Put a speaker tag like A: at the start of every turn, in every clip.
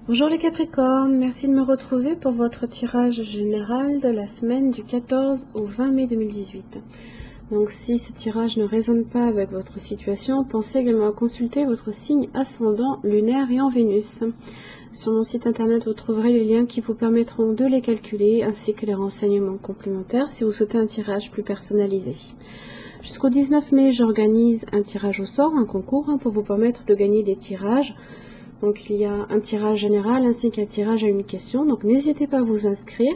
A: Bonjour les Capricornes, merci de me retrouver pour votre tirage général de la semaine du 14 au 20 mai 2018. Donc si ce tirage ne résonne pas avec votre situation, pensez également à consulter votre signe ascendant, lunaire et en Vénus. Sur mon site internet, vous trouverez les liens qui vous permettront de les calculer, ainsi que les renseignements complémentaires si vous souhaitez un tirage plus personnalisé. Jusqu'au 19 mai, j'organise un tirage au sort, un concours, pour vous permettre de gagner des tirages. Donc il y a un tirage général ainsi qu'un tirage à une question. Donc n'hésitez pas à vous inscrire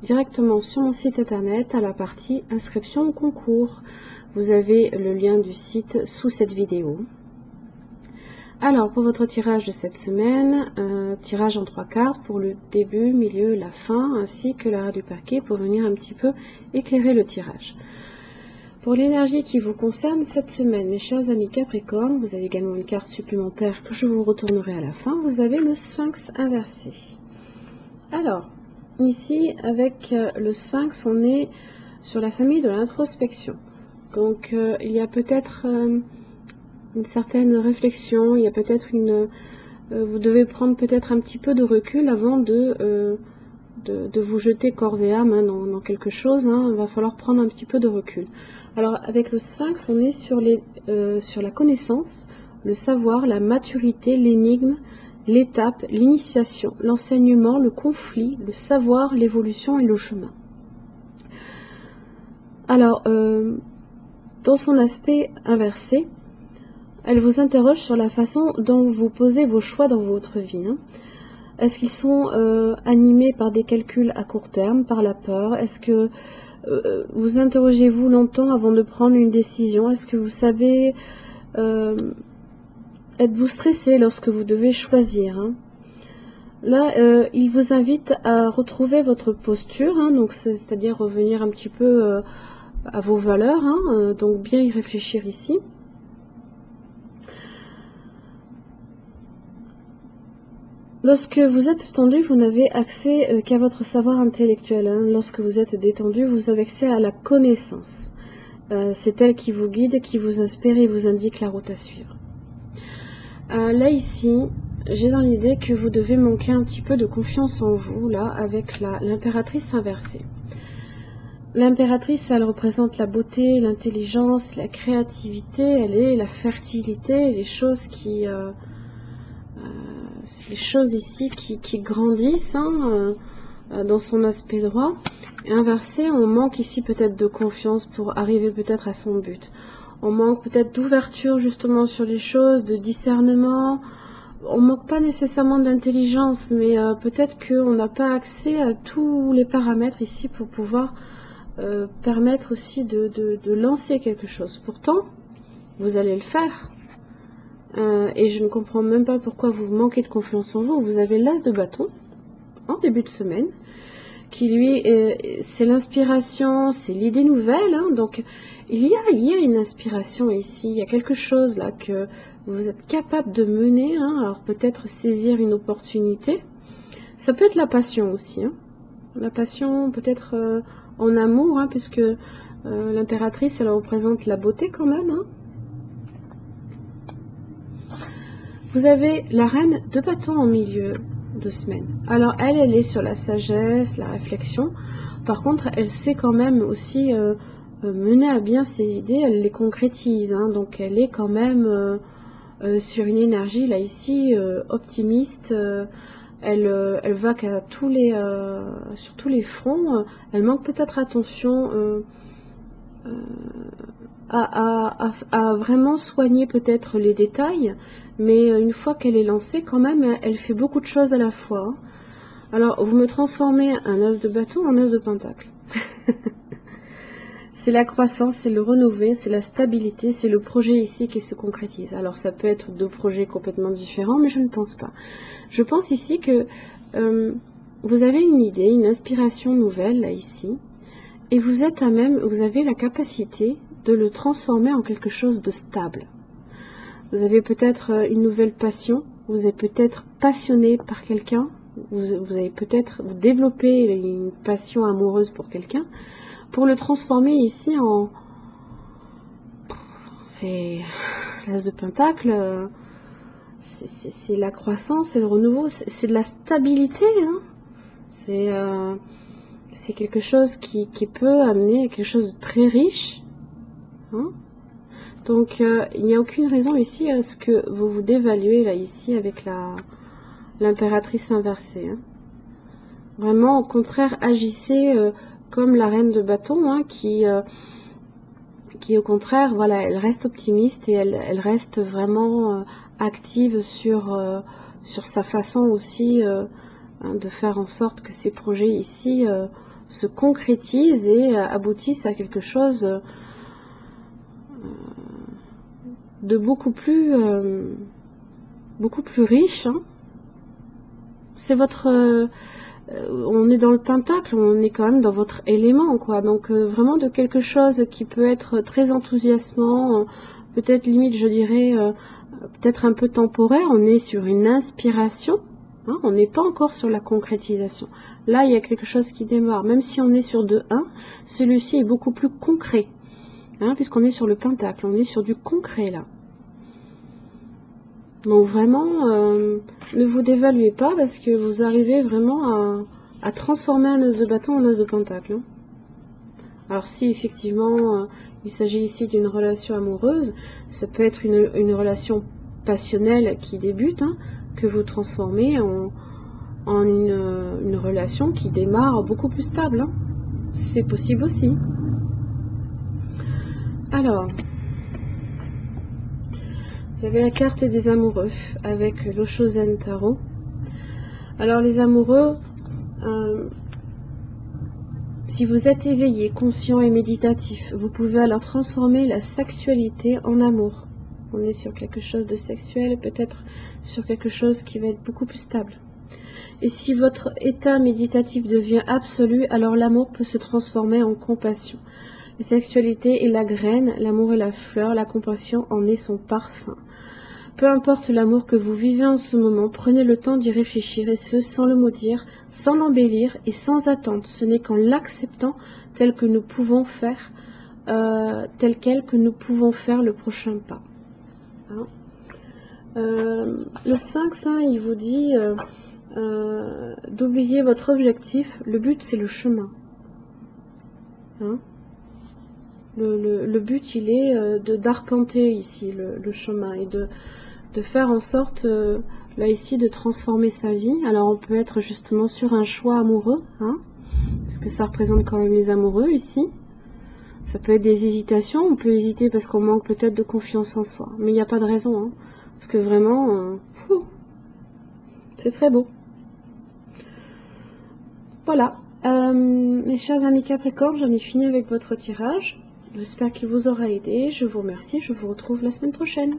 A: directement sur mon site internet à la partie inscription au concours. Vous avez le lien du site sous cette vidéo. Alors pour votre tirage de cette semaine, tirage en 3 cartes pour le début, milieu, la fin, ainsi que l'arrêt du parquet pour venir un petit peu éclairer le tirage. Pour l'énergie qui vous concerne cette semaine, mes chers amis Capricorne, vous avez également une carte supplémentaire que je vous retournerai à la fin. Vous avez le Sphinx inversé. Alors, ici, avec le Sphinx, on est sur la famille de l'introspection. Donc, il y a peut-être une certaine réflexion, il y a peut-être une... vous devez prendre peut-être un petit peu de recul avant de vous jeter corps et âme dans quelque chose. Il va falloir prendre un petit peu de recul. Alors avec le Sphinx, on est sur la connaissance, le savoir, la maturité, l'énigme, l'étape, l'initiation, l'enseignement, le conflit, le savoir, l'évolution et le chemin. Alors, dans son aspect inversé, elle vous interroge sur la façon dont vous posez vos choix dans votre vie. Est-ce qu'ils sont animés par des calculs à court terme, par la peur? Est-ce que vous interrogez-vous longtemps avant de prendre une décision? Est-ce que vous savez, êtes-vous stressé lorsque vous devez choisir? Là, il vous invite à retrouver votre posture, donc c'est-à-dire revenir un petit peu à vos valeurs, donc bien y réfléchir ici. Lorsque vous êtes tendu, vous n'avez accès qu'à votre savoir intellectuel. Lorsque vous êtes détendu, vous avez accès à la connaissance. C'est elle qui vous guide, qui vous inspire et vous indique la route à suivre. Là, ici, j'ai dans l'idée que vous devez manquer un petit peu de confiance en vous, là, avec l'impératrice inversée. L'impératrice, elle représente la beauté, l'intelligence, la créativité, elle est la fertilité, les choses qui... les choses ici qui grandissent dans son aspect droit. Et inversé, on manque ici peut-être de confiance pour arriver peut-être à son but. On manque peut-être d'ouverture justement sur les choses, de discernement. On manque pas nécessairement d'intelligence, mais peut-être qu'on n'a pas accès à tous les paramètres ici pour pouvoir permettre aussi de lancer quelque chose. Pourtant, vous allez le faire. Et je ne comprends même pas pourquoi vous manquez de confiance en vous. Vous avez l'as de bâton en début de semaine, qui lui, c'est l'inspiration, c'est l'idée nouvelle. Donc il y a une inspiration ici, il y a quelque chose là que vous êtes capable de mener. Alors peut-être saisir une opportunité. Ça peut être la passion aussi. La passion peut-être en amour, puisque l'impératrice, elle représente la beauté quand même. Vous avez la reine de bâton en milieu de semaine. Alors elle est sur la sagesse, la réflexion. Par contre, elle sait quand même aussi mener à bien ses idées, elle les concrétise. Donc elle est quand même sur une énergie là ici optimiste. Elle va sur tous les fronts. Elle manque peut-être attention à vraiment soigner peut-être les détails, mais une fois qu'elle est lancée, quand même, elle fait beaucoup de choses à la fois. Alors, vous me transformez un as de bâton en as de pentacle. C'est la croissance, c'est le renouveler, c'est la stabilité, c'est le projet ici qui se concrétise. Alors, ça peut être deux projets complètement différents, mais je ne pense pas. Je pense ici que vous avez une idée, une inspiration nouvelle, là, ici, et vous avez la capacité de le transformer en quelque chose de stable. Vous avez peut-être une nouvelle passion, vous êtes peut-être passionné par quelqu'un, vous avez peut-être développé une passion amoureuse pour quelqu'un, pour le transformer ici en... C'est l'as de pentacle, c'est la croissance, c'est le renouveau, c'est de la stabilité, hein. C'est quelque chose qui peut amener quelque chose de très riche, hein. Donc il n'y a aucune raison ici à ce que vous vous dévaluez là ici avec l'impératrice inversée, hein. Vraiment, au contraire, agissez comme la reine de bâton, hein, qui au contraire, voilà, elle reste optimiste et elle reste vraiment active sur sa façon aussi hein, de faire en sorte que ces projets ici se concrétisent et aboutissent à quelque chose de beaucoup plus riche, hein. C'est votre on est dans le pentacle, on est quand même dans votre élément, quoi. Donc vraiment de quelque chose qui peut être très enthousiasmant, peut-être limite, je dirais, peut-être un peu temporaire. On est sur une inspiration, hein, on n'est pas encore sur la concrétisation. Là, il y a quelque chose qui démarre. Même si on est sur 2-1, celui-ci est beaucoup plus concret, hein, puisqu'on est sur le pentacle, on est sur du concret là. Donc vraiment, ne vous dévaluez pas parce que vous arrivez vraiment à transformer un as de bâton en as de pentacle, hein. Alors si effectivement il s'agit ici d'une relation amoureuse, ça peut être une relation passionnelle qui débute, hein, que vous transformez en une relation qui démarre beaucoup plus stable, hein. C'est possible aussi. Alors... vous avez la carte des amoureux avec l'Oshozen Tarot. Alors les amoureux, si vous êtes éveillé, conscient et méditatif, vous pouvez alors transformer la sexualité en amour. On est sur quelque chose de sexuel, peut-être sur quelque chose qui va être beaucoup plus stable. Et si votre état méditatif devient absolu, alors l'amour peut se transformer en compassion. La sexualité est la graine, l'amour est la fleur, la compassion en est son parfum. Peu importe l'amour que vous vivez en ce moment, prenez le temps d'y réfléchir, et ce, sans le maudire, sans l'embellir et sans attente. Ce n'est qu'en l'acceptant tel que nous pouvons faire, tel quel que nous pouvons faire le prochain pas. Hein. Le 5, ça, il vous dit d'oublier votre objectif. Le but, c'est le chemin. Hein. Le but, il est d'arpenter ici le chemin et de faire en sorte, là ici, de transformer sa vie. Alors on peut être justement sur un choix amoureux, hein, parce que ça représente quand même les amoureux ici. Ça peut être des hésitations, on peut hésiter parce qu'on manque peut-être de confiance en soi. Mais il n'y a pas de raison, hein, parce que vraiment, c'est très beau. Voilà, mes chers amis Capricorne, j'en ai fini avec votre tirage. J'espère qu'il vous aura aidé. Je vous remercie, je vous retrouve la semaine prochaine.